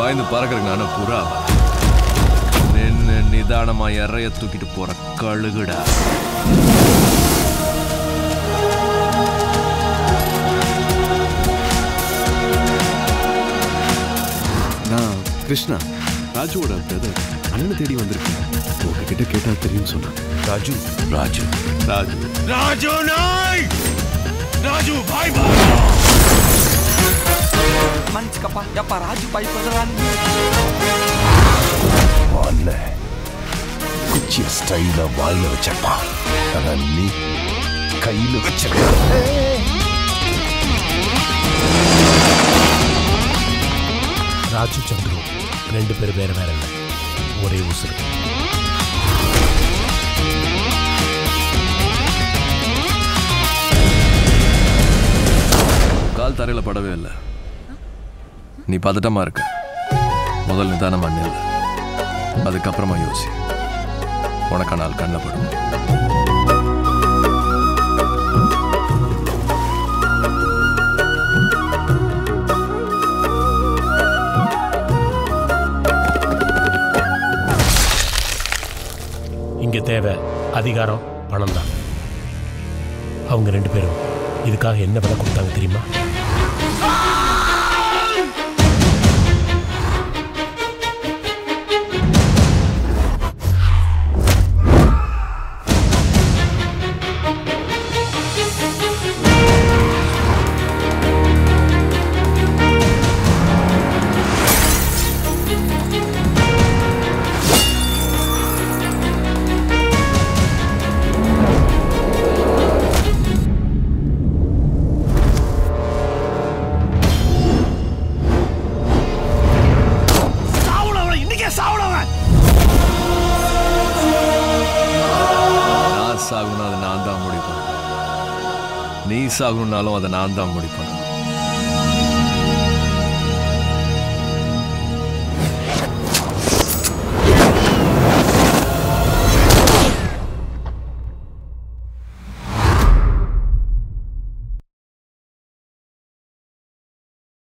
பாய்ந்து பறக்கிறங்க ஆனா புறாவா நின்று நிதானமா இறைய தூக்கிட்டு போற கழுகுடா. நான் கிருஷ்ணா, ராஜுவோட பிரதர். அண்ணன் தேடி வந்திருக்கேன். உங்ககிட்ட கேட்டா தெரியும் சொன்னான். ராஜு ராஜு ராஜு ராஜு நாய் ராஜு பாய் பாய் Manchikapa, yapa Raju pai padaran. Wanne, kuchi style vaayila vechappa. Ana ni kaiyila vechakka. Raju Chandru 2 பேர் வேற வேற இல்லை, ஒரே உசுறு. கால் தரையில படவே இல்லை. நீ பதட்டமா இருக்க. முதல் நிதானமா நில்லு, அதுக்கப்புறமா யோசி. உனக்கான ஆள் கண்ணில் படும். இங்க தேவை அதிகாரம், பணம் தான். அவங்க 2 பேரும் இதுக்காக என்ன விலை கொடுத்தாங்க தெரியுமா? சாகுனா அதை நான் தான் முடிப்பேன். நீ சாகுனாலும் அதை நான் தான் முடிப்பேன்.